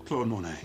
Claude Monet.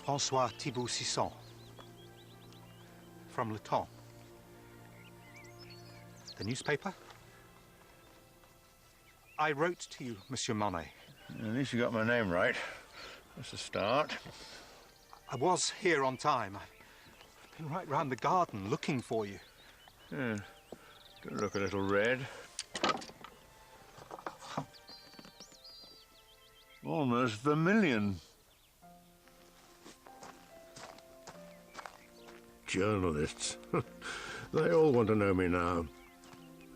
François Thibault-Sisson, from Le Temps. The newspaper? I wrote to you, Monsieur Monet. At least you got my name right. That's a start. I was here on time. I've been right round the garden looking for you. Yeah. Do look a little red. Almost vermilion. Journalists. They all want to know me now.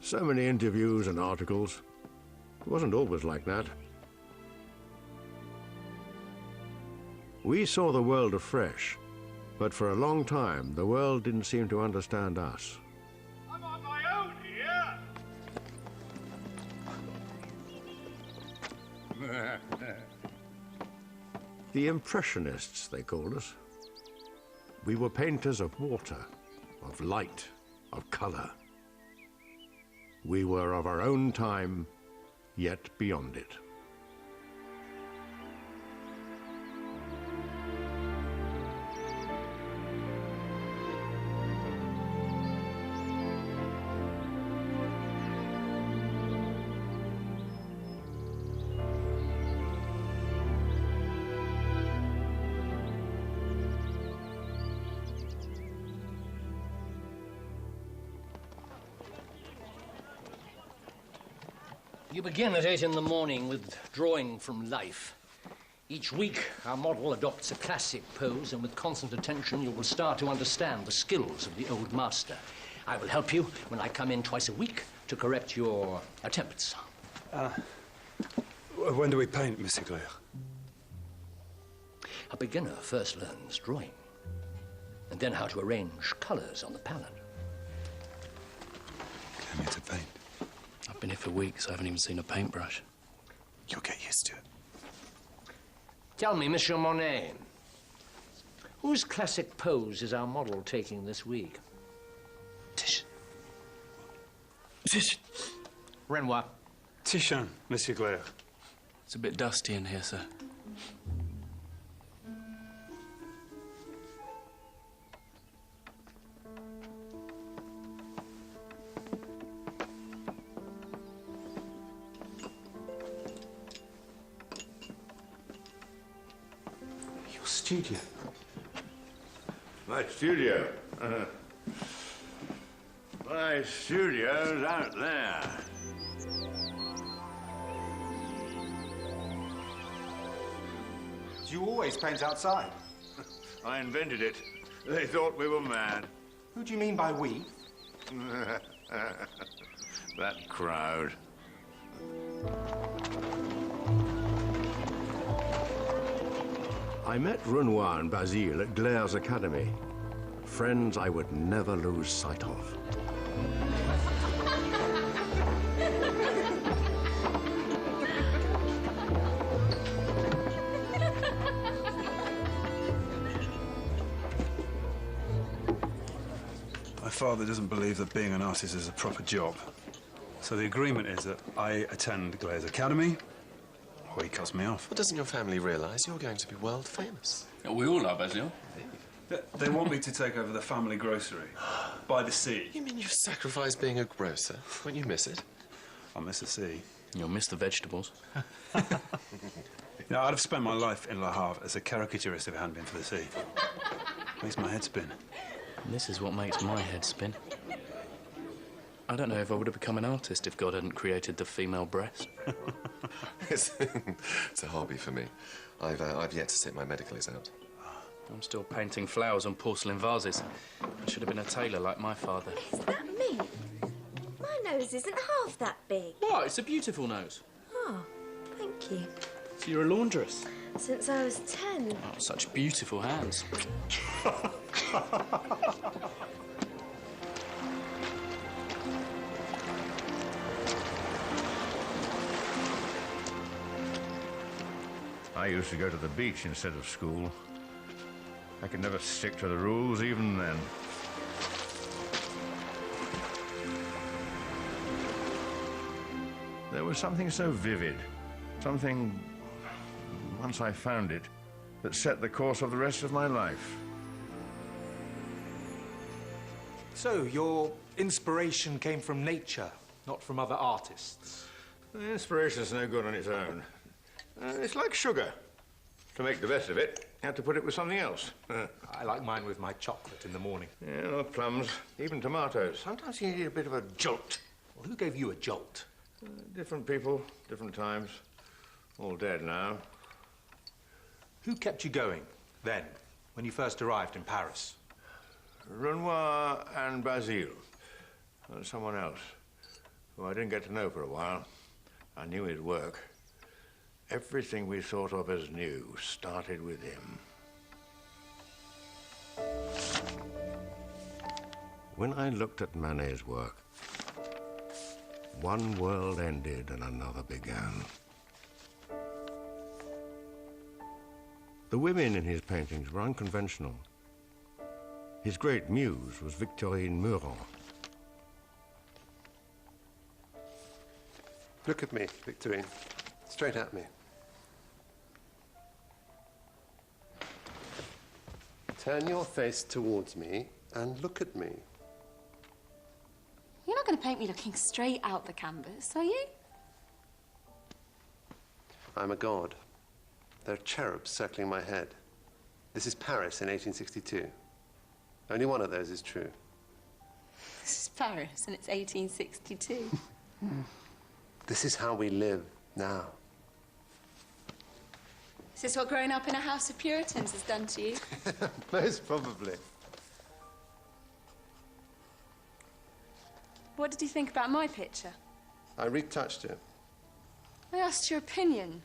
So many interviews and articles. It wasn't always like that. We saw the world afresh, but for a long time, the world didn't seem to understand us. I'm on my own here! The Impressionists, they called us. We were painters of water, of light, of color. We were of our own time, yet beyond it. You begin at 8 in the morning with drawing from life. Each week, our model adopts a classic pose, and with constant attention, you will start to understand the skills of the old master. I will help you when I come in twice a week to correct your attempts. When do we paint, Monsieur Claire? A beginner first learns drawing, and then how to arrange colors on the palette. Learn me to paint. I've been here for weeks. I haven't even seen a paintbrush. You'll get used to it. Tell me, Monsieur Monet, whose classic pose is our model taking this week? Titian. Titian. Renoir. Titian, Monsieur Claire. It's a bit dusty in here, sir. Studio. My studio? My studio's out there. Do you always paint outside? I invented it. They thought we were mad. Who do you mean by we? That crowd. I met Renoir and Basile at Glaire's Academy. Friends I would never lose sight of. My father doesn't believe that being an artist is a proper job. So the agreement is that I attend Glaire's Academy, or he cuts me off. Well, doesn't your family realise you're going to be world famous? We all are, Basil. They want me to take over the family grocery by the sea. You mean you've sacrificed being a grocer? Won't you miss it? I'll miss the sea. You'll miss the vegetables. I'd have spent my life in Le Havre as a caricaturist if it hadn't been for the sea. Makes my head spin. And this is what makes my head spin. I don't know if I would have become an artist if God hadn't created the female breast. It's a hobby for me. I've yet to sit my medical exam. I'm still painting flowers on porcelain vases. I should have been a tailor like my father. Is that me? My nose isn't half that big. What? It's a beautiful nose. Oh, thank you. So you're a laundress? Since I was 10. Oh, such beautiful hands. I used to go to the beach instead of school. I could never stick to the rules even then. There was something so vivid, something, once I found it, that set the course of the rest of my life. So, your inspiration came from nature, not from other artists? The inspiration's no good on its own. It's like sugar. To make the best of it, you have to put it with something else. I like mine with my chocolate in the morning. Yeah, or plums, even tomatoes. Sometimes you need a bit of a jolt. Well, who gave you a jolt? Different people, different times. All dead now. Who kept you going then, when you first arrived in Paris? Renoir and Basile. And someone else, who I didn't get to know for a while. I knew his work. Everything we thought of as new started with him. When I looked at Manet's work, one world ended and another began. The women in his paintings were unconventional. His great muse was Victorine Meurent. Look at me, Victorine. Straight at me. Turn your face towards me and look at me. You're not going to paint me looking straight out the canvas, are you? I'm a god. There are cherubs circling my head. This is Paris in 1862. Only one of those is true. This is Paris, and it's 1862. This is how we live now. Is this what growing up in a house of Puritans has done to you? Most probably. What did you think about my picture? I retouched it. I asked your opinion.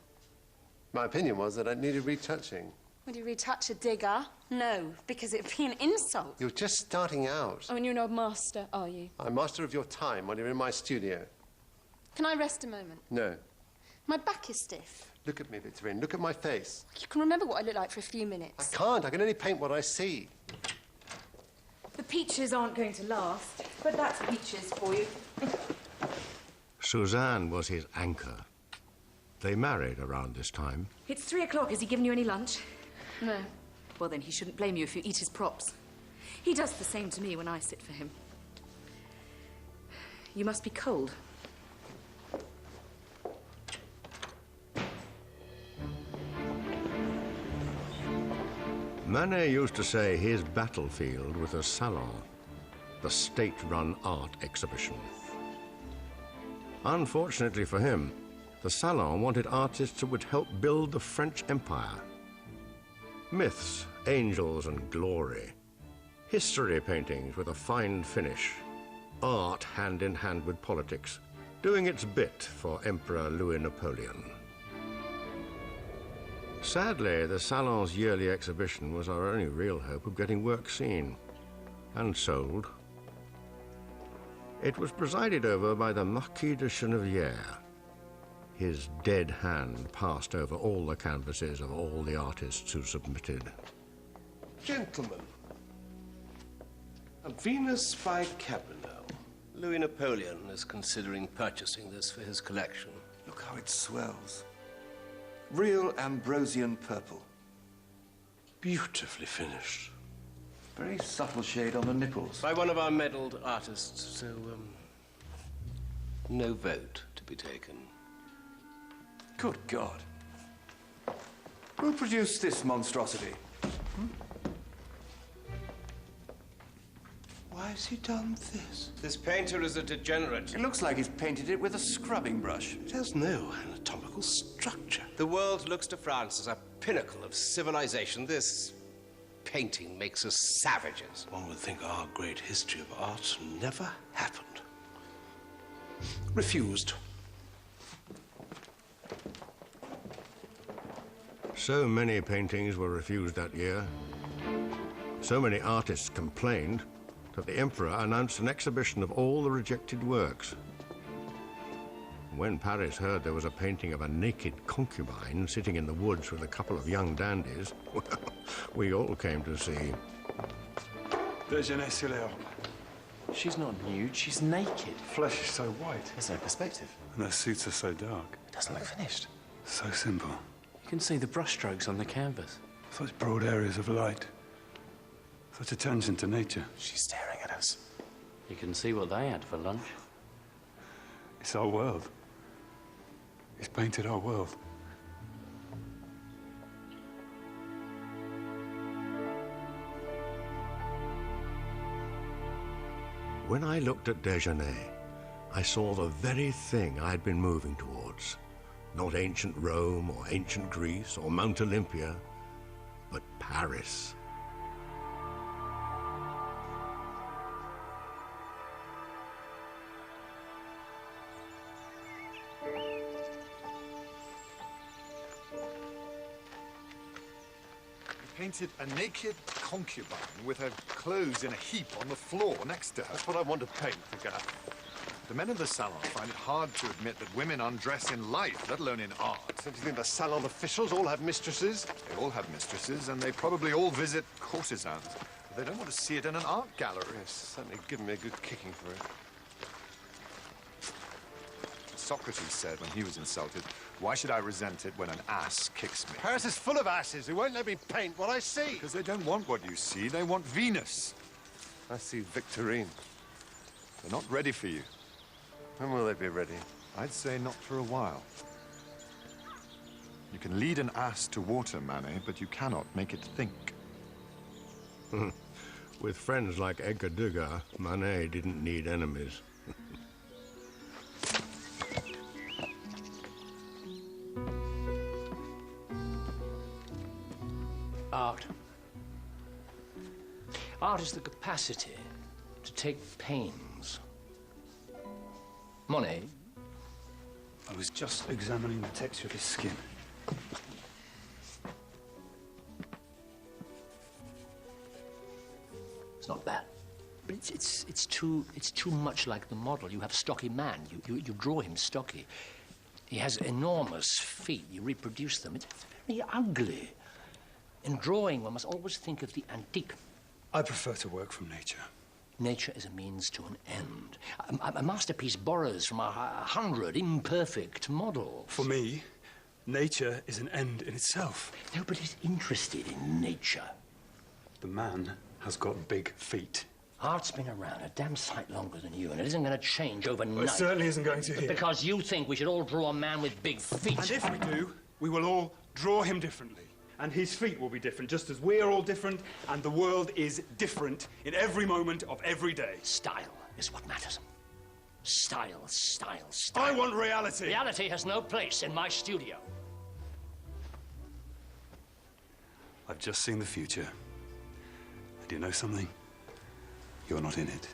My opinion was that it needed retouching. Would you retouch a digger? No, because it'd be an insult. You're just starting out. Oh, and you're no master, are you? I'm master of your time when you're in my studio. Can I rest a moment? No. My back is stiff. Look at me, Victorine. Look at my face. You can remember what I look like for a few minutes. I can't. I can only paint what I see. The peaches aren't going to last, but that's peaches for you. Suzanne was his anchor. They married around this time. It's 3 o'clock. Has he given you any lunch? No. Well, then he shouldn't blame you if you eat his props. He does the same to me when I sit for him. You must be cold. Manet used to say his battlefield was a salon, the state-run art exhibition. Unfortunately for him, the salon wanted artists who would help build the French Empire. Myths, angels and glory, history paintings with a fine finish, art hand in hand with politics, doing its bit for Emperor Louis Napoleon. Sadly, the Salon's yearly exhibition was our only real hope of getting work seen and sold. It was presided over by the Marquis de Chennevières. His dead hand passed over all the canvases of all the artists who submitted. Gentlemen, a Venus by Cabanel. Louis Napoleon is considering purchasing this for his collection. Look how it swells. Real Ambrosian purple. Beautifully finished. Very subtle shade on the nipples. By one of our medalled artists, so, no vote to be taken. Good God. Who produced this monstrosity? Why has he done this? This painter is a degenerate. It looks like he's painted it with a scrubbing brush. It has no anatomical structure. The world looks to France as a pinnacle of civilization. This painting makes us savages. One would think our great history of art never happened. Refused. So many paintings were refused that year. So many artists complained that the emperor announced an exhibition of all the rejected works. When Paris heard there was a painting of a naked concubine sitting in the woods with a couple of young dandies, well, we all came to see. Déjeuner sur l'herbe. She's not nude, she's naked. Flesh is so white. There's no perspective. And their suits are so dark. It doesn't look finished. So simple. You can see the brushstrokes on the canvas. Such broad areas of light. Such attention to nature. She's staring at us. You can see what they had for lunch. It's our world. He's painted our world. When I looked at Déjeuner, I saw the very thing I'd been moving towards. Not ancient Rome or ancient Greece or Mount Olympia, but Paris. Painted a naked concubine with her clothes in a heap on the floor next to her. That's what I want to paint, the guy. The men of the salon find it hard to admit that women undress in life, let alone in art. Don't you think the salon officials all have mistresses? They all have mistresses, and they probably all visit courtesans. But they don't want to see it in an art gallery. Yes, certainly given me a good kicking for it. Socrates said when he was insulted, "Why should I resent it when an ass kicks me?" Paris is full of asses who won't let me paint what I see. Because they don't want what you see, they want Venus. I see Victorine. They're not ready for you. When will they be ready? I'd say not for a while. You can lead an ass to water, Manet, but you cannot make it think. With friends like Edgar Degas, Manet didn't need enemies. Art. Art is the capacity to take pains. Monet? I was just examining the texture of his skin. It's not bad. But it's too much like the model. You have stocky man. You draw him stocky. He has enormous feet. You reproduce them. It's very ugly. In drawing, one must always think of the antique. I prefer to work from nature. Nature is a means to an end. A masterpiece borrows from 100 imperfect models. For me, nature is an end in itself. Nobody's interested in nature. The man has got big feet. Art's been around a damn sight longer than you, and it isn't going to change overnight. Well, it certainly isn't going to here. Because you think we should all draw a man with big feet. And if we do, we will all draw him differently. And his feet will be different, just as we are all different, and the world is different in every moment of every day. Style is what matters. Style, style, style. I want reality. Reality has no place in my studio. I've just seen the future. And you know something? You're not in it.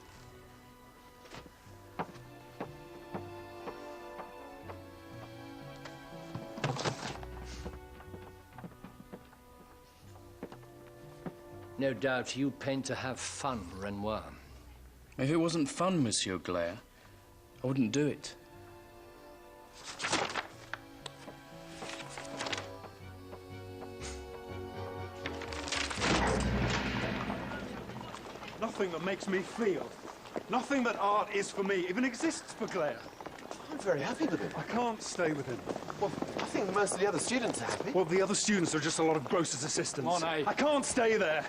No doubt you paint to have fun, Renoir. If it wasn't fun, Monsieur Glare, I wouldn't do it. Nothing that makes me feel. Nothing that art is for me even exists for Claire. I'm very happy with him. I can't stay with him. Well, I think most of the other students are happy. Well, the other students are just a lot of grocer's assistants. Monet. I can't stay there.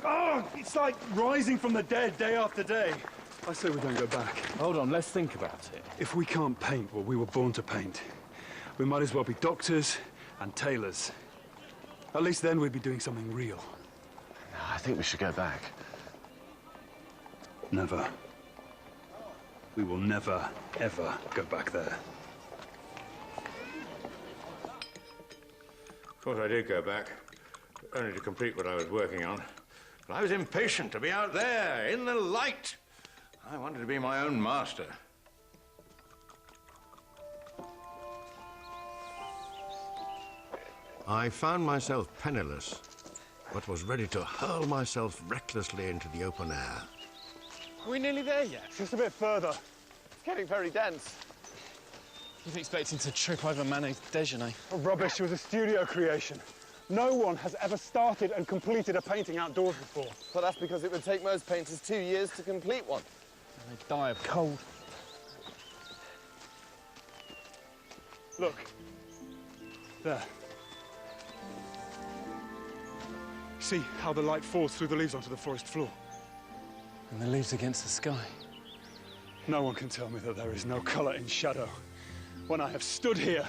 Oh, it's like rising from the dead day after day. I say we don't go back. Hold on, let's think about it. If we can't paint what we were born to paint, we might as well be doctors and tailors. At least then we'd be doing something real. I think we should go back. Never. We will never, ever go back there. Of course I did go back, only to complete what I was working on. But I was impatient to be out there, in the light. I wanted to be my own master. I found myself penniless, but was ready to hurl myself recklessly into the open air. Are we nearly there yet? Just a bit further. It's getting very dense. You're expecting to trip over Manet's déjeuner. Oh, rubbish. It was a studio creation. No one has ever started and completed a painting outdoors before. Well, that's because it would take most painters 2 years to complete one. And they die of cold. Look. There. See how the light falls through the leaves onto the forest floor? And the leaves against the sky. No one can tell me that there is no colour in shadow when I have stood here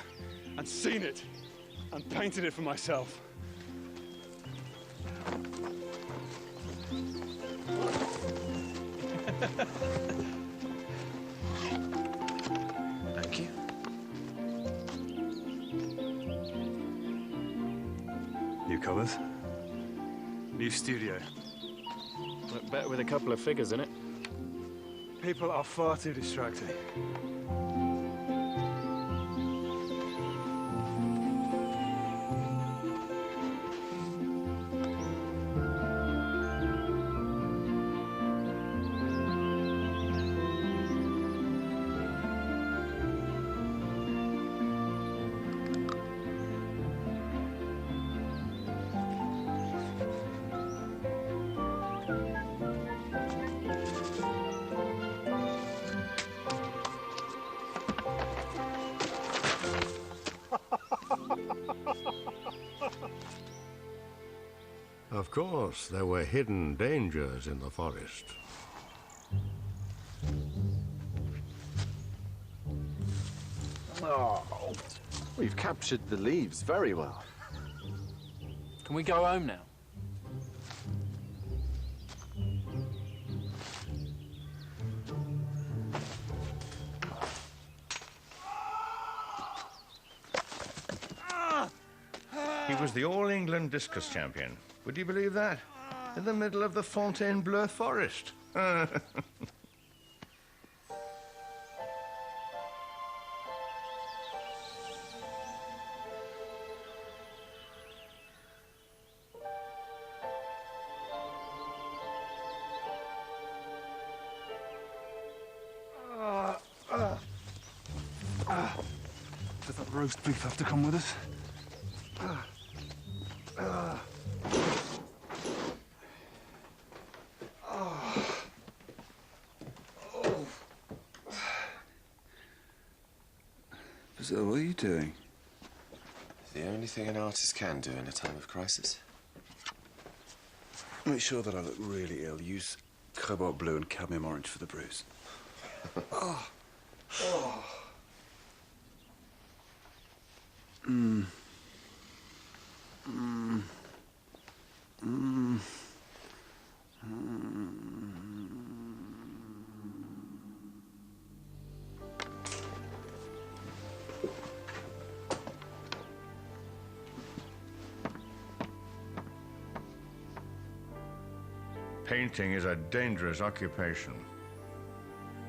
and seen it and painted it for myself. Thank you. New colours. New studio. Look better with a couple of figures in it. People are far too distracting. Of course, there were hidden dangers in the forest. Oh, we've captured the leaves very well. Can we go home now? He was the All England discus champion. Would you believe that? In the middle of the Fontainebleau forest. Does that roast beef have to come with us? So what are you doing? The only thing an artist can do in a time of crisis. Make sure that I look really ill. Use cobalt blue and cadmium orange for the bruise. Oh. Oh. Mm. Mm. Mm. Mm. Painting is a dangerous occupation,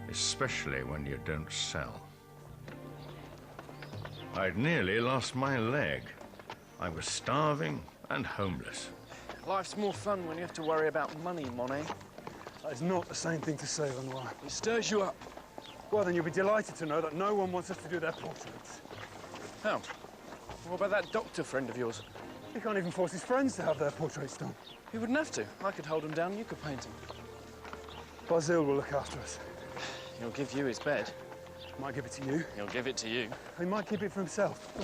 especially when you don't sell. I'd nearly lost my leg. I was starving and homeless. Life's more fun when you have to worry about money, Monet. That is not the same thing to say, Lenoir. It stirs you up. Well, then you'll be delighted to know that no one wants us to do their portraits. How? What about that doctor friend of yours? He can't even force his friends to have their portraits done. He wouldn't have to. I could hold him down, you could paint him. Basil will look after us. He'll give you his bed. Might give it to you. He'll give it to you. He might keep it for himself. Do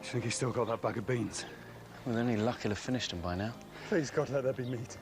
you think he's still got that bag of beans? Well, any luck he'll have finished them by now. Please, God, let there be meat.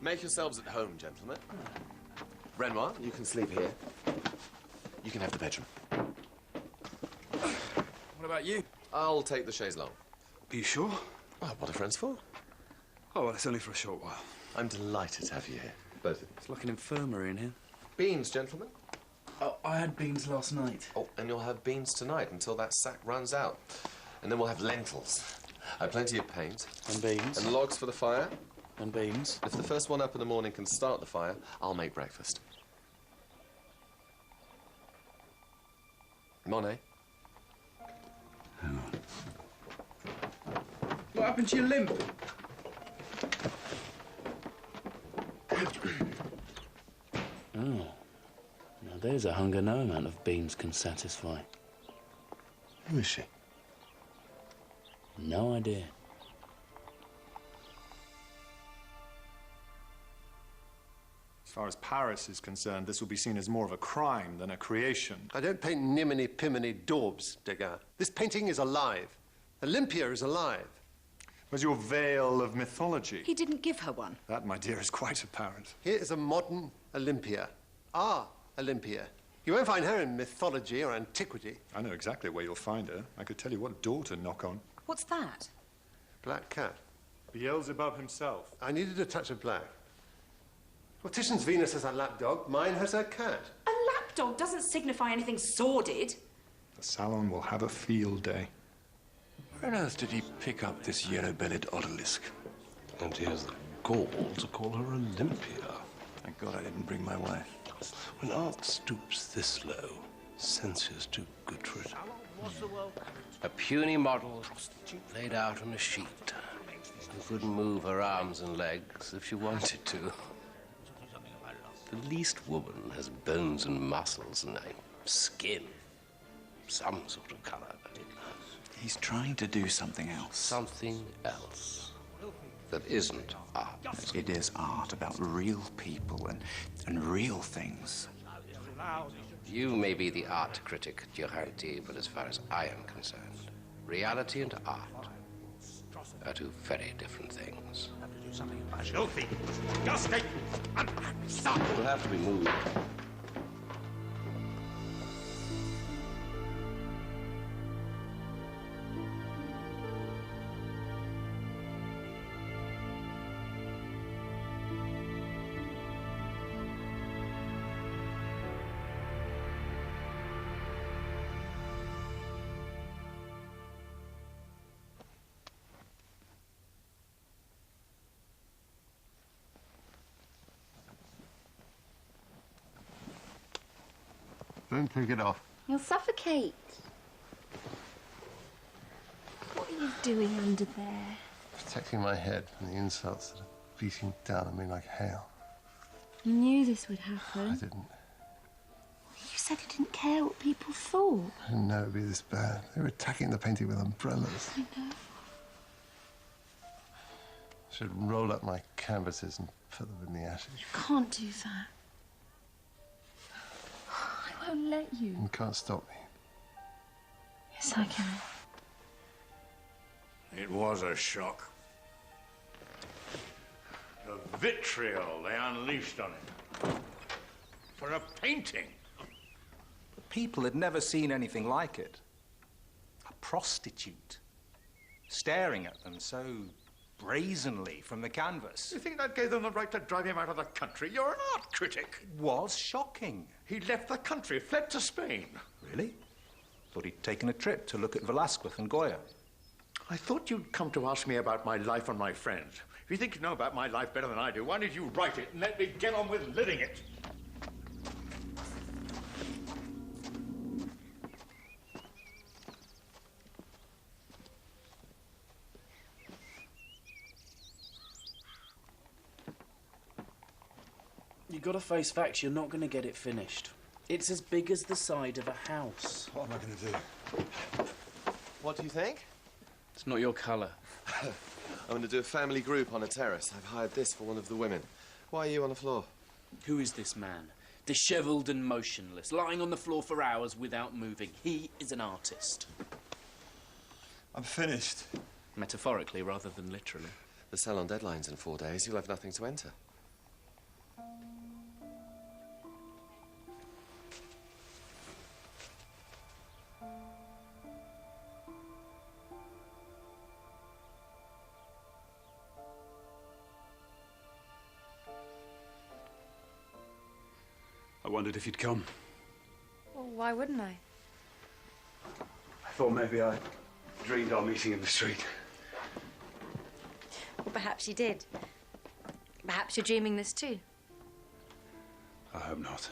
Make yourselves at home, gentlemen. Renoir, you can sleep here. You can have the bedroom. What about you? I'll take the chaise longue. Are you sure? Well, what are friends for? Oh, well, it's only for a short while. I'm delighted to have you here, both of you. It's like an infirmary in here. Beans, gentlemen. Oh, I had beans last night. Oh, and you'll have beans tonight until that sack runs out. And then we'll have lentils. I have plenty of paint. And beans. And logs for the fire. And beans. If the first one up in the morning can start the fire, I'll make breakfast. Monet? Hang on. What happened to your limp? Oh. Now there's a hunger no amount of beans can satisfy. Who is she? No idea. As far as Paris is concerned, this will be seen as more of a crime than a creation. I don't paint niminy-piminy daubs, Degas. This painting is alive. Olympia is alive. Where's your veil of mythology? He didn't give her one. That, my dear, is quite apparent. Here is a modern Olympia. Our Olympia. You won't find her in mythology or antiquity. I know exactly where you'll find her. I could tell you what door to knock on. What's that? Black cat. Beelzebub himself. I needed a touch of black. Well, Titian's Venus has a lapdog. Mine has a cat. A lapdog doesn't signify anything sordid. The salon will have a field day. Where on earth did he pick up this yellow-bellied odalisque? And he has the gall to call her Olympia. Thank God I didn't bring my wife. When art stoops this low, sense is too good for it. A puny model laid out on a sheet who couldn't move her arms and legs if she wanted to. The least woman has bones and muscles and skin, some sort of colour. He's trying to do something else. Something else that isn't art. It is art about real people and real things. You may be the art critic, Duranty, but as far as I am concerned, reality and art are two very different things. Filthy, disgusting, It will have to be moved. Don't take it off. You'll suffocate. What are you doing under there? Protecting my head from the insults that are beating down on me like hail. You knew this would happen. I didn't. You said you didn't care what people thought. I didn't know it'd be this bad. They were attacking the painting with umbrellas. I know. I should roll up my canvases and put them in the ashes. You can't do that. I won't let you. You can't stop me. Yes, I can. It was a shock. The vitriol they unleashed on him. For a painting. The people had never seen anything like it. A prostitute. Staring at them so brazenly from the canvas. You think that gave them the right to drive him out of the country? You're an art critic. It was shocking. He left the country, fled to Spain. Really? Thought he'd taken a trip to look at Velasquez and Goya. I thought you'd come to ask me about my life and my friends. If you think you know about my life better than I do, why did you write it and let me get on with living it? You gotta face facts, you're not gonna get it finished. It's as big as the side of a house. What am I going to do? What do you think? It's not your colour. I'm going to do a family group on a terrace. I've hired this for one of the women. Why are you on the floor? Who is this man? Dishevelled and motionless, lying on the floor for hours without moving. He is an artist. I'm finished. Metaphorically rather than literally. The salon deadline's in 4 days. You'll have nothing to enter. I wondered if you'd come. Well, why wouldn't I? I thought maybe I dreamed our meeting in the street. Well, perhaps you did. Perhaps you're dreaming this too. I hope not.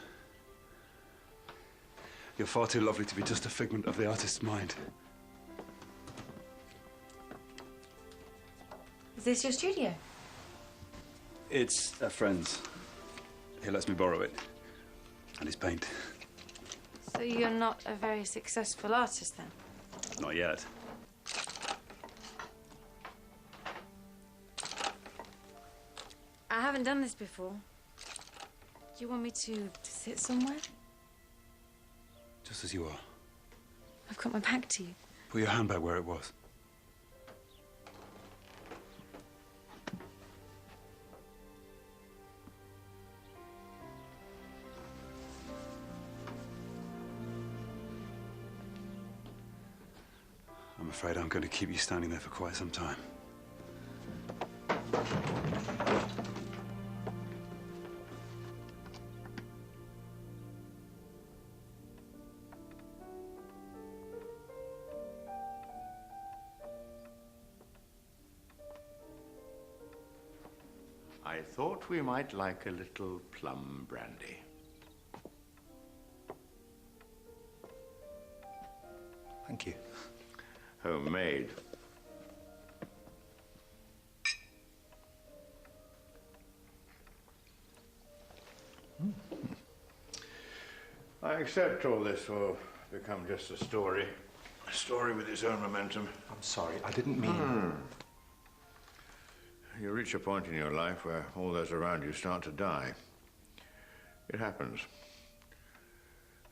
You're far too lovely to be just a figment of the artist's mind. Is this your studio? It's a friend's. He lets me borrow it. And his paint. So you're not a very successful artist then? Not yet. I haven't done this before. Do you want me to sit somewhere? Just as you are. I've got my back to you. Put your handbag where it was. I'm afraid I'm going to keep you standing there for quite some time. I thought we might like a little plum brandy. Thank you. Homemade. I accept all this will become just a story. A story with its own momentum. I'm sorry, I didn't mean... You reach a point in your life where all those around you start to die. It happens.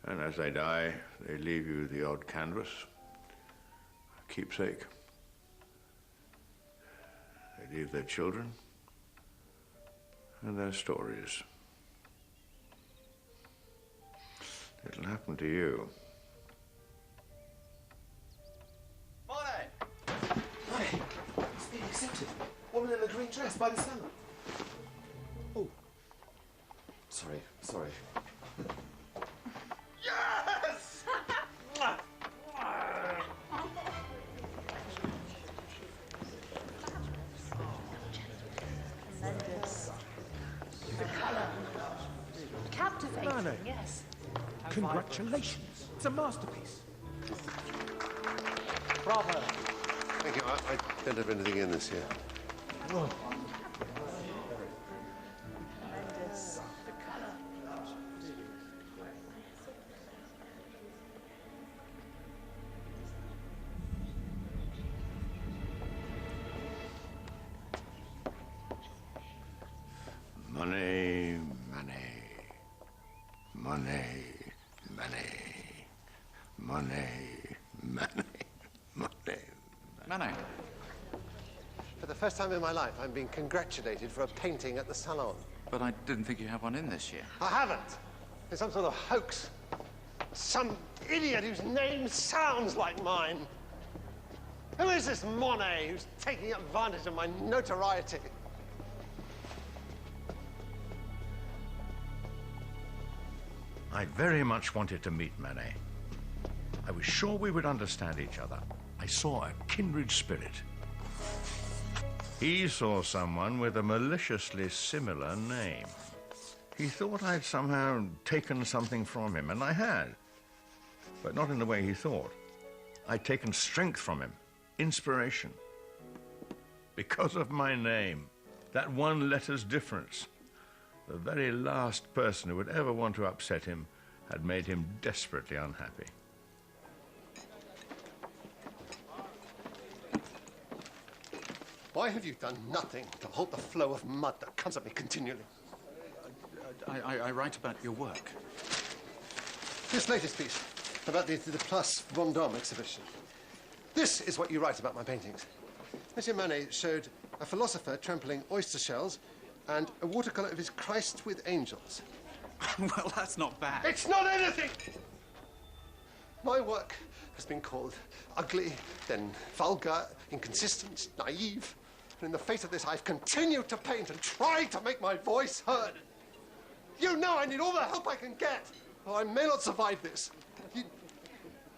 And as they die, they leave you the odd canvas, a keepsake. They leave their children and their stories. It'll happen to you. Monet! Monet! It's been accepted. Woman in the green dress by the cellar. Oh. Sorry. Yes! Tremendous. The colour. Captivating, Monet. yes. Congratulations. It's a masterpiece. Bravo. Thank you. I don't have anything in this year. Oh. Tremendous. The colour. Money, money. Money, money. Money, money. Money. Money. For the first time in my life, I'm being congratulated for a painting at the salon. But I didn't think you had one in this year. I haven't. It's some sort of hoax. Some idiot whose name sounds like mine. Who is this Monet who's taking advantage of my notoriety? I very much wanted to meet Manet. I was sure we would understand each other. I saw a kindred spirit. He saw someone with a maliciously similar name. He thought I'd somehow taken something from him, and I had. But not in the way he thought. I'd taken strength from him, inspiration. Because of my name, that one letter's difference. The very last person who would ever want to upset him had made him desperately unhappy. Why have you done nothing to halt the flow of mud that comes at me continually? I write about your work. This latest piece, about the Place Vendôme exhibition. This is what you write about my paintings. Monsieur Manet showed a philosopher trampling oyster shells and a watercolor of his Christ with angels. Well, that's not bad. It's not anything! My work has been called ugly, then vulgar, inconsistent, naive. And in the face of this, I've continued to paint and tried to make my voice heard. You know I need all the help I can get, or I may not survive this.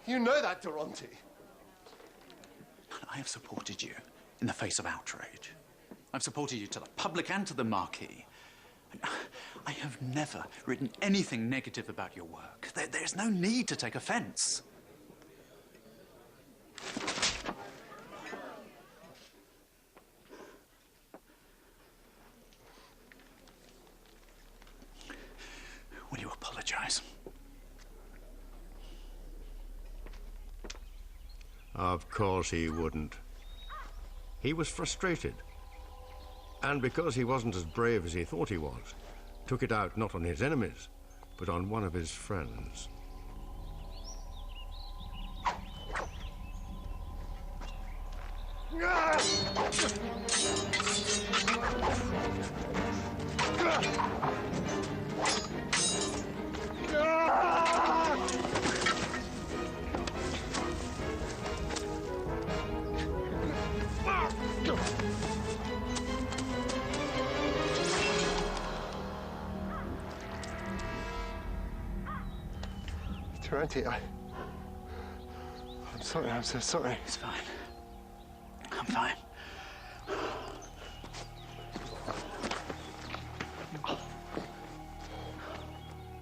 You know that, Durante. I have supported you in the face of outrage. I've supported you to the public and to the Marquis. I have never written anything negative about your work. There's no need to take offence. Will you apologize? Of course he wouldn't. He was frustrated. And because he wasn't as brave as he thought he was, took it out not on his enemies, but on one of his friends. Durante, I'm sorry, I'm so sorry. It's fine. I'm fine.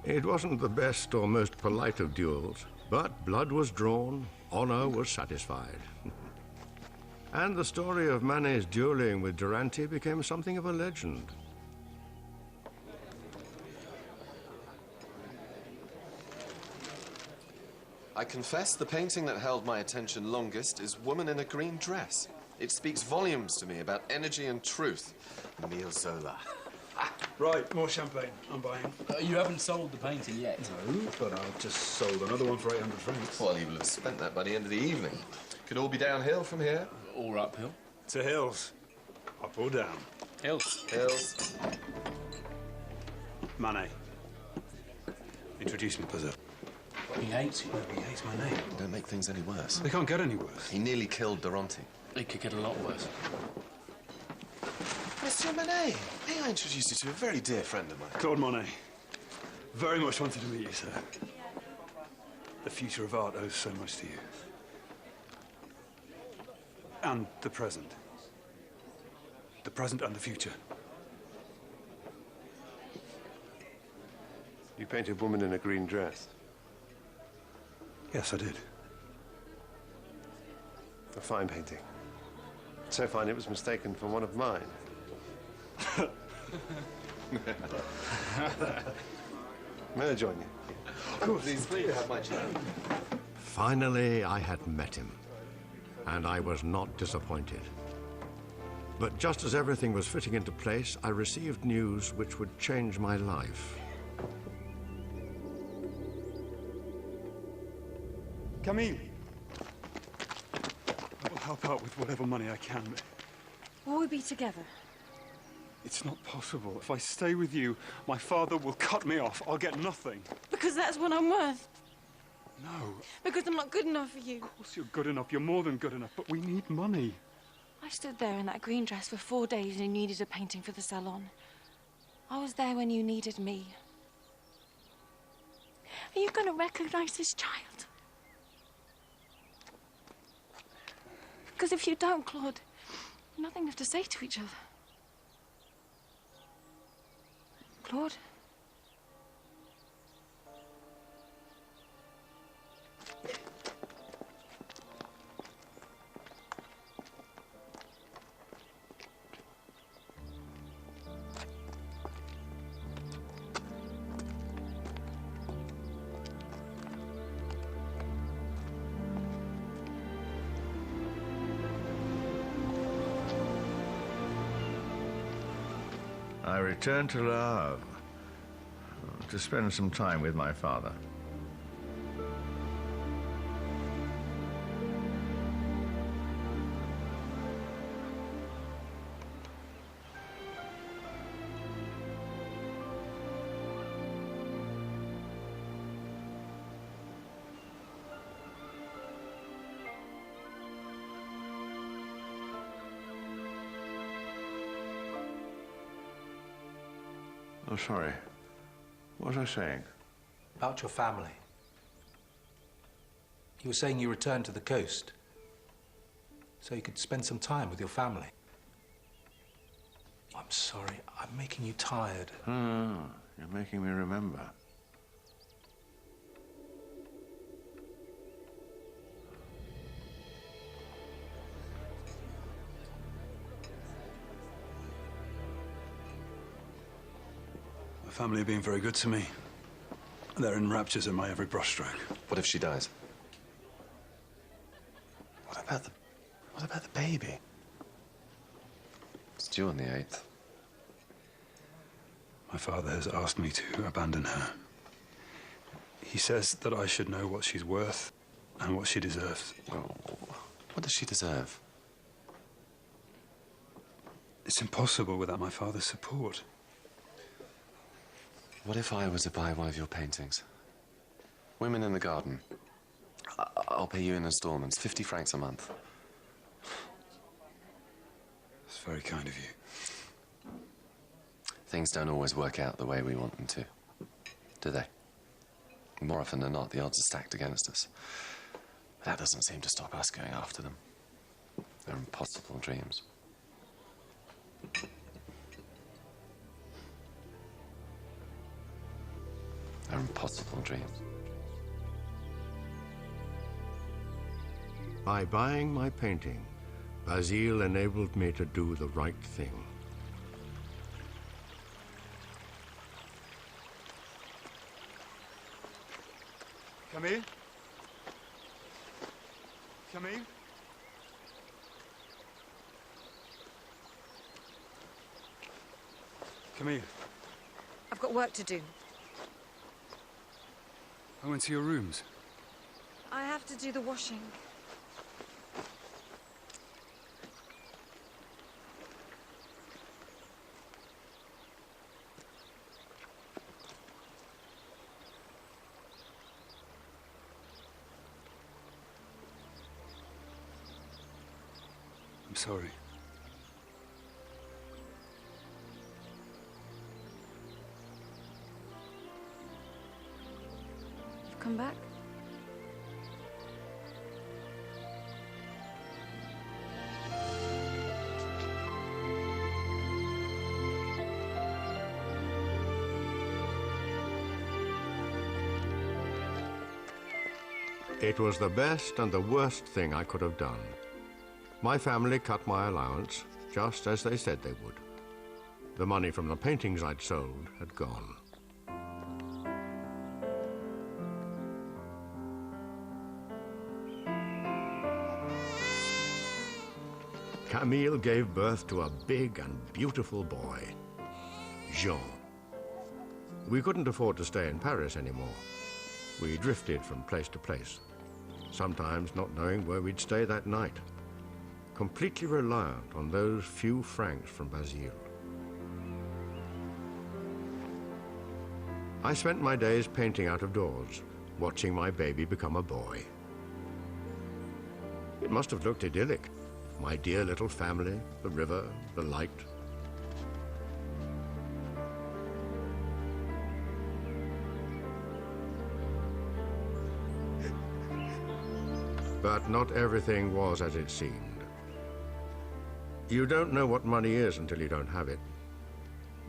It wasn't the best or most polite of duels, but blood was drawn, honor was satisfied. And the story of Manet's dueling with Durante became something of a legend. I confess the painting that held my attention longest is Woman in a Green Dress. It speaks volumes to me about energy and truth. Emile Zola. Right, more champagne. I'm buying. You haven't sold the painting yet. No, but I've just sold another one for 800 francs. Well, you will have spent that by the end of the evening. Could all be downhill from here. Or uphill. To hills. Up or down? Hills. Hills. Manet. Introduce me, Puzzle. He hates you. He hates my name. Don't make things any worse. They can't get any worse. He nearly killed Durante. It could get a lot worse. Monsieur Manet, may I introduce you to a very dear friend of mine? Claude Monet. Very much wanted to meet you, sir. The future of art owes so much to you. And the present. The present and the future. You painted Woman in a Green Dress. Yes, I did. A fine painting. So fine it was mistaken for one of mine. May I join you? Of course, please have my chair. Finally, I had met him, and I was not disappointed. But just as everything was fitting into place, I received news which would change my life. Camille. I will help out with whatever money I can. Will we be together? It's not possible. If I stay with you, my father will cut me off. I'll get nothing. Because that's what I'm worth. No. Because I'm not good enough for you. Of course you're good enough. You're more than good enough. But we need money. I stood there in that green dress for 4 days and you needed a painting for the salon. I was there when you needed me. Are you going to recognize this child? Because if you don't, Claude, we've nothing left to say to each other. Claude? I returned to Le Havre to spend some time with my father. Oh, sorry. What was I saying? About your family. You were saying you returned to the coast so you could spend some time with your family. I'm sorry, I'm making you tired. Oh, you're making me remember. My family have been very good to me. They're in raptures at my every brushstroke. What if she dies? What about the baby? It's due on the 8th. My father has asked me to abandon her. He says that I should know what she's worth and what she deserves. Well, what does she deserve? It's impossible without my father's support. What if I was to buy one of your paintings? Women in the Garden. I'll pay you in installments, 50 francs a month. It's very kind of you. Things don't always work out the way we want them to, do they? More often than not, the odds are stacked against us. But that doesn't seem to stop us going after them. They're impossible dreams. They're impossible dreams. By buying my painting, Basile enabled me to do the right thing. Camille? Camille? Camille, I've got work to do. I went to your rooms. I have to do the washing. I'm sorry. You've come back? It was the best and the worst thing I could have done. My family cut my allowance, just as they said they would. The money from the paintings I'd sold had gone. Camille gave birth to a big and beautiful boy, Jean. We couldn't afford to stay in Paris anymore. We drifted from place to place, sometimes not knowing where we'd stay that night, completely reliant on those few francs from Basile. I spent my days painting out of doors, watching my baby become a boy. It must have looked idyllic. My dear little family, the river, the light. But not everything was as it seemed. You don't know what money is until you don't have it.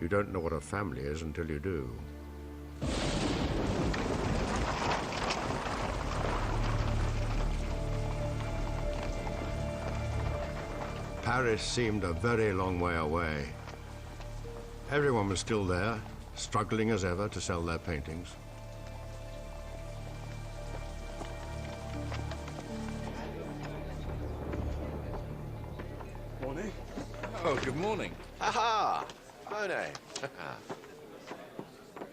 You don't know what a family is until you do. Paris seemed a very long way away. Everyone was still there, struggling as ever to sell their paintings. Morning. Oh, good morning. Aha! Monet.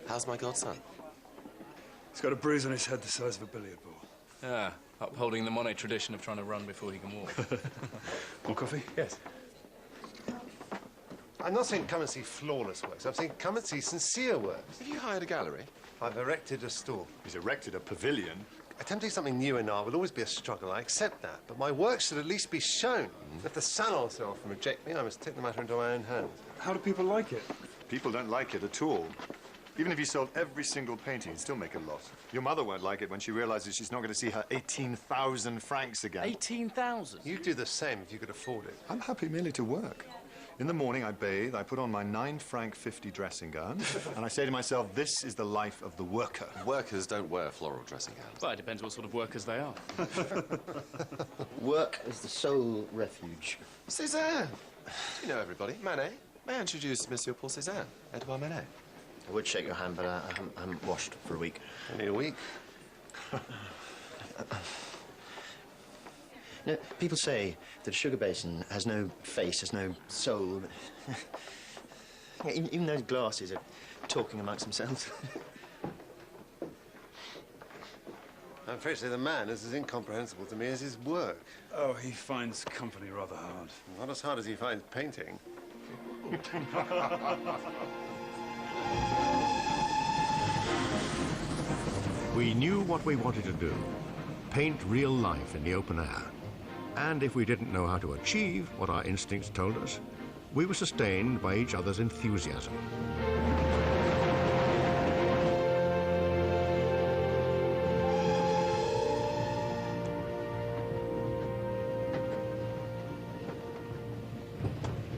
How's my godson? He's got a bruise on his head the size of a billiard ball. Ah, upholding the Monet tradition of trying to run before he can walk. More coffee? Yes. I'm not saying come and see flawless works. I'm saying come and see sincere works. Have you hired a gallery? I've erected a stall. He's erected a pavilion. Attempting something new in art will always be a struggle. I accept that. But my work should at least be shown. If the salon so often reject me, I must take the matter into my own hands. How do people like it? People don't like it at all. Even if you sold every single painting, you'd still make a loss. Your mother won't like it when she realizes she's not going to see her 18,000 francs again. 18,000? You'd do the same if you could afford it. I'm happy merely to work. In the morning, I bathe, I put on my 9-franc-50 dressing gown, and I say to myself, this is the life of the worker. Workers don't wear floral dressing gowns. Well, it depends what sort of workers they are. Work is the sole refuge. Cézanne! You know everybody. Manet. May I introduce Monsieur Paul Cézanne, Edouard Manet? I would shake your hand, but I haven't washed for a week. Only a week? You know, people say that a sugar basin has no face, has no soul. But even those glasses are talking amongst themselves. I'm afraid to say the man is as incomprehensible to me as his work. Oh, he finds company rather hard. Not as hard as he finds painting. We knew what we wanted to do. Paint real life in the open air. And if we didn't know how to achieve what our instincts told us, we were sustained by each other's enthusiasm.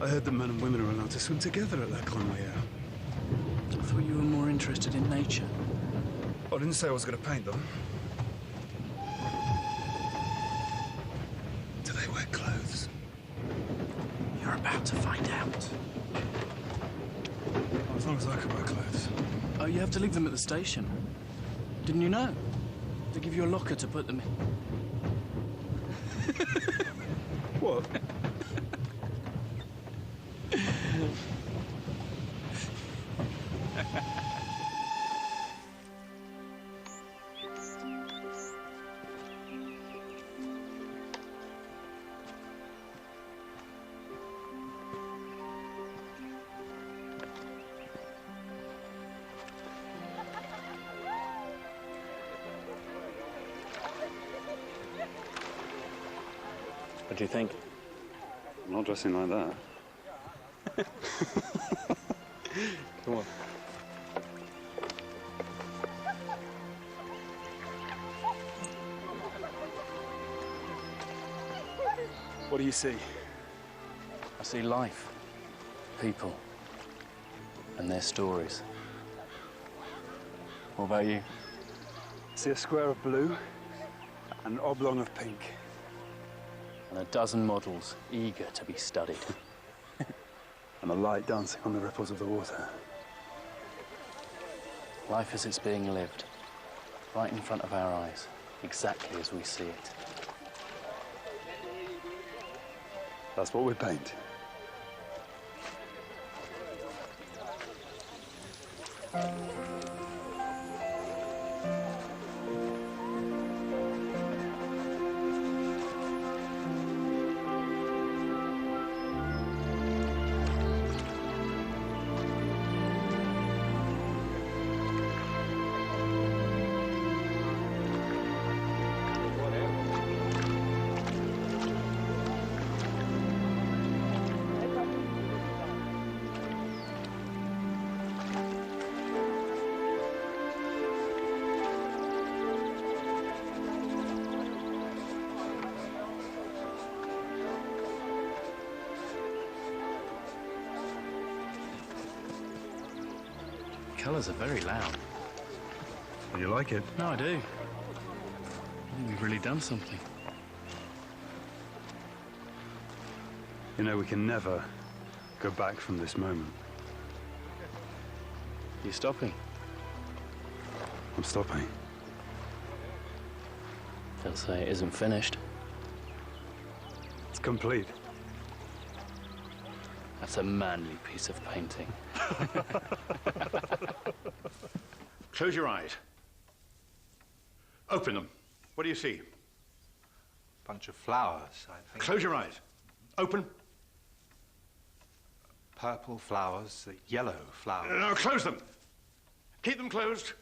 I heard that men and women are allowed to swim together at La Grenouillère. I thought you were more interested in nature. I didn't say I was going to paint them. Do they wear clothes? You're about to find out. As long as I can wear clothes. Oh, you have to leave them at the station. Didn't you know? They give you a locker to put them in. What? What do you think? I'm not dressing like that. Come on. What do you see? I see life, people, and their stories. What about you? See a square of blue and an oblong of pink. And a dozen models eager to be studied. And the light dancing on the ripples of the water. Life as it's being lived, right in front of our eyes, exactly as we see it. That's what we paint. Colours are very loud. You like it? No, I do. I think we've really done something. You know, we can never go back from this moment. You stopping? I'm stopping. They'll say it isn't finished. It's complete. That's a manly piece of painting. Close your eyes. Open them. What do you see? Bunch of flowers, I think. Close your eyes. Open. Purple flowers, yellow flowers. No, close them. Keep them closed.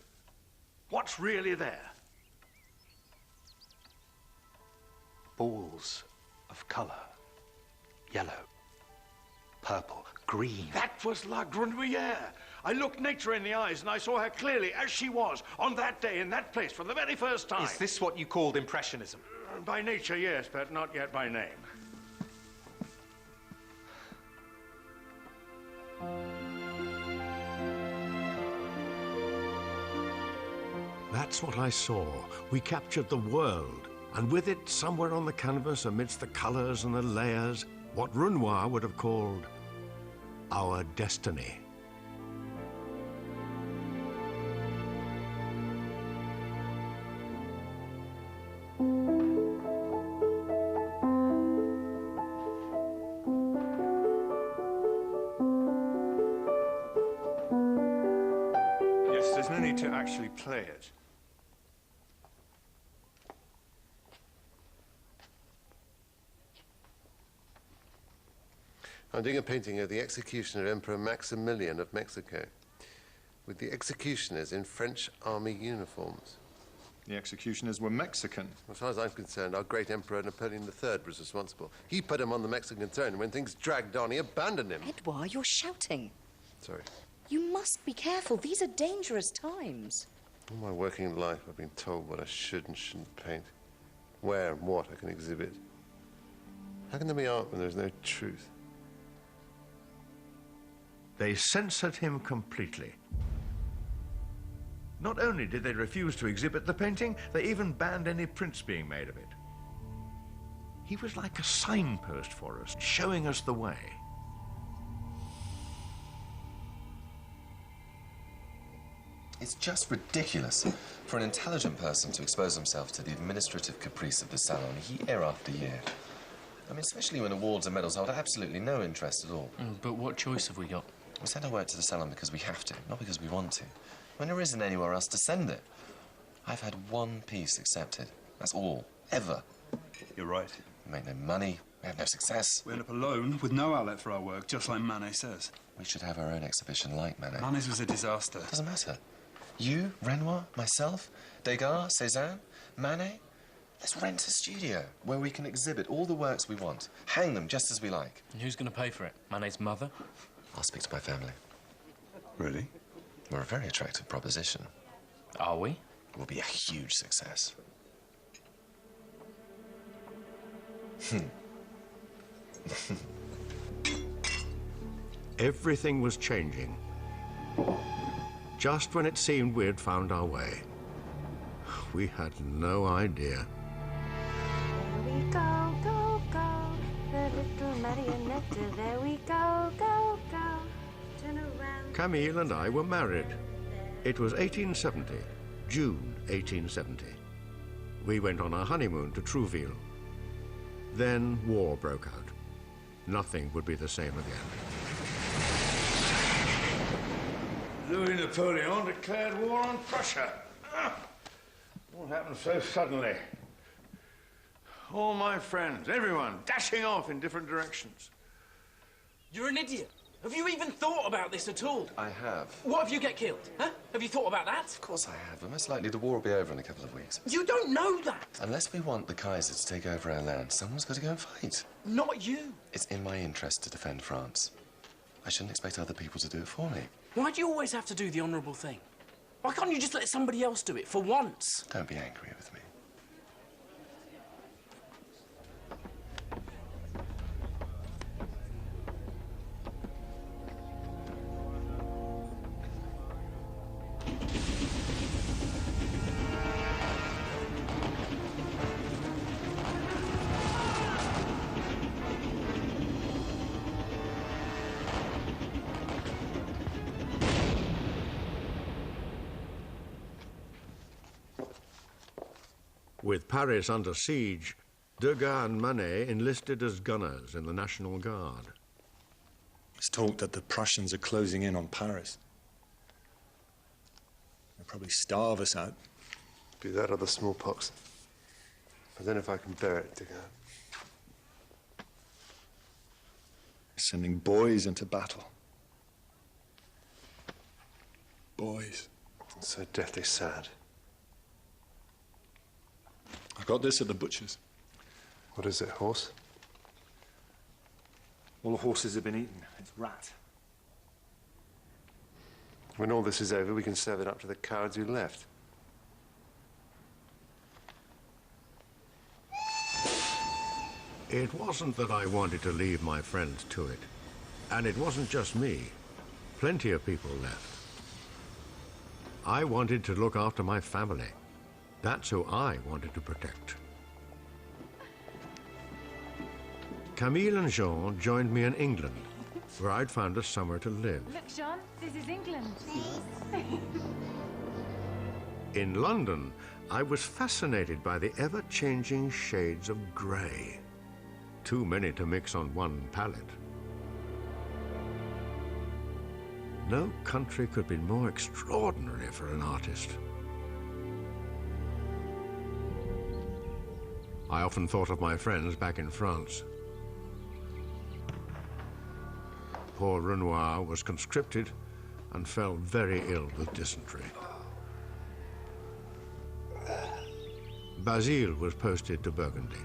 What's really there? Balls of colour. Yellow, purple, green. That was La Grenouillère. I looked nature in the eyes and I saw her clearly as she was on that day in that place for the very first time. Is this what you called Impressionism? By nature, yes, but not yet by name. That's what I saw. We captured the world, and with it, somewhere on the canvas, amidst the colors and the layers, what Renoir would have called our destiny. Yes, there's no need to actually play it. I'm doing a painting of the execution of Emperor Maximilian of Mexico, with the executioners in French army uniforms. The executioners were Mexican. As far as I'm concerned, our great Emperor Napoleon III was responsible. He put him on the Mexican throne, and when things dragged on, he abandoned him. Edouard, you're shouting. Sorry. You must be careful. These are dangerous times. All my working life, I've been told what I should and shouldn't paint, where and what I can exhibit. How can there be art when there's no truth? They censored him completely. Not only did they refuse to exhibit the painting, they even banned any prints being made of it. He was like a signpost for us, showing us the way. It's just ridiculous for an intelligent person to expose himself to the administrative caprice of the salon year after year. I mean, especially when awards and medals hold absolutely no interest at all. But what choice have we got? We send our work to the salon because we have to, not because we want to. When there isn't anywhere else to send it. I've had one piece accepted. That's all. Ever. You're right. We make no money. We have no success. We end up alone with no outlet for our work, just like Manet says. We should have our own exhibition like Manet. Manet's was a disaster. Doesn't matter. You, Renoir, myself, Degas, Cézanne, Manet. Let's rent a studio where we can exhibit all the works we want. Hang them just as we like. And who's going to pay for it? Manet's mother? I'll speak to my family. Really? We're a very attractive proposition. Are we? We'll be a huge success. Everything was changing. Just when it seemed we'd found our way. We had no idea. There we go, go, go. The little marionette. There we go, go, go. Turn around. Camille and I were married. It was 1870, June 1870. We went on our honeymoon to Trouville. Then war broke out. Nothing would be the same again. Louis Napoleon declared war on Prussia. What happened so suddenly? All my friends, everyone, dashing off in different directions. You're an idiot. Have you even thought about this at all? I have. What if you get killed? Huh? Have you thought about that? Of course I have, but most likely the war will be over in a couple of weeks. You don't know that. Unless we want the Kaiser to take over our land, someone's got to go and fight. Not you. It's in my interest to defend France. I shouldn't expect other people to do it for me. Why do you always have to do the honourable thing? Why can't you just let somebody else do it for once? Don't be angry with me. With Paris under siege, Degas and Manet enlisted as gunners in the National Guard. It's talk that the Prussians are closing in on Paris. They'll probably starve us out. Be that or the smallpox. I don't know if I can bear it, Degas. Sending boys into battle. Boys. It's so deathly sad. I got this at the butcher's. What is it, horse? All the horses have been eaten. It's rat. When all this is over, we can serve it up to the cowards who left. It wasn't that I wanted to leave my friends to it. And it wasn't just me. Plenty of people left. I wanted to look after my family. That's who I wanted to protect. Camille and Jean joined me in England, where I'd found us somewhere to live. Look, Jean, this is England. In London, I was fascinated by the ever-changing shades of grey. Too many to mix on one palette. No country could be more extraordinary for an artist. I often thought of my friends back in France. Poor Renoir was conscripted and fell very ill with dysentery. Basile was posted to Burgundy.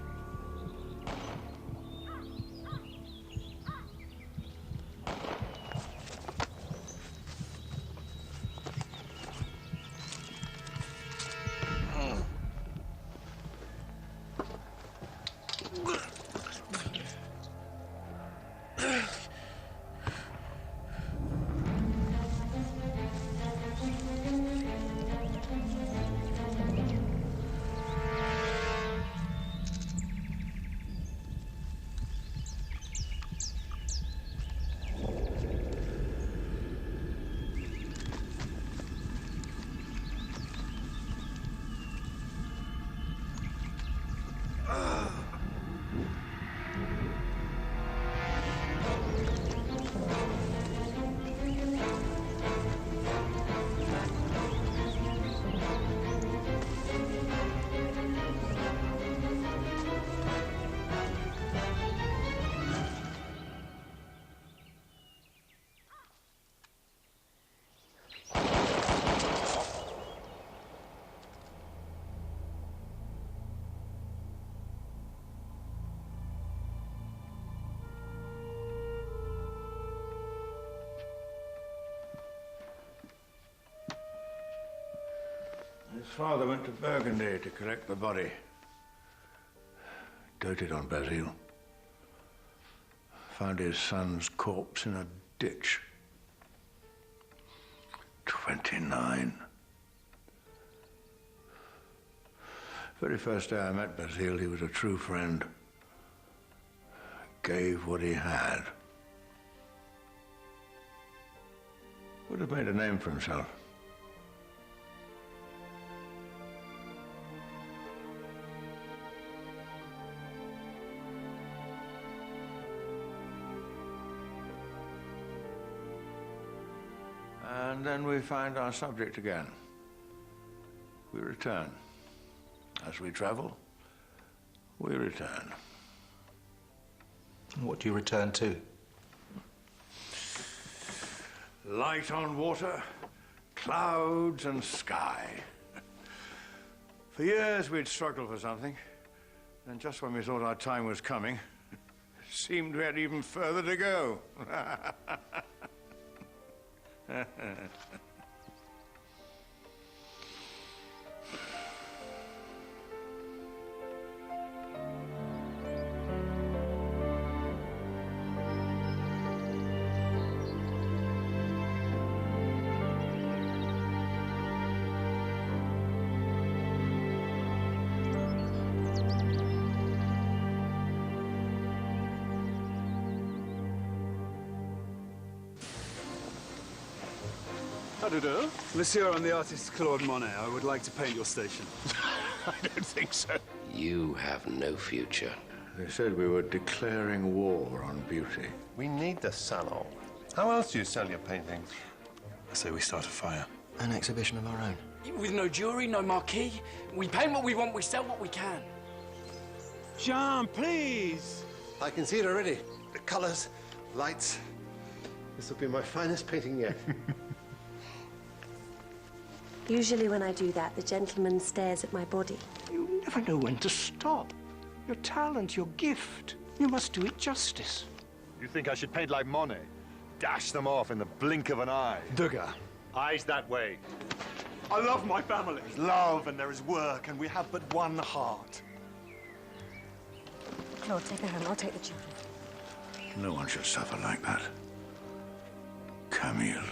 His father went to Burgundy to collect the body. Doted on Basile. Found his son's corpse in a ditch. 29. Very first day I met Basile, he was a true friend. Gave what he had. Would have made a name for himself. And then we find our subject again. We return. As we travel, we return. What do you return to? Light on water, clouds and sky. For years we'd struggled for something. And just when we thought our time was coming, it seemed we had even further to go. How do you do? Monsieur, I'm the artist Claude Monet. I would like to paint your station. I don't think so. You have no future. They said we were declaring war on beauty. We need the salon. How else do you sell your paintings? I say we start a fire. An exhibition of our own. With no jury, no marquee. We paint what we want, we sell what we can. Jean, please! I can see it already. The colors, lights. This will be my finest painting yet. Usually when I do that, the gentleman stares at my body. You never know when to stop. Your talent, your gift. You must do it justice. You think I should paint like Monet? Dash them off in the blink of an eye? Degas, Eyes that way. I love my family. There's love and there is work, and we have but one heart. Claude, take her home. I'll take the children. No one should suffer like that. Camille.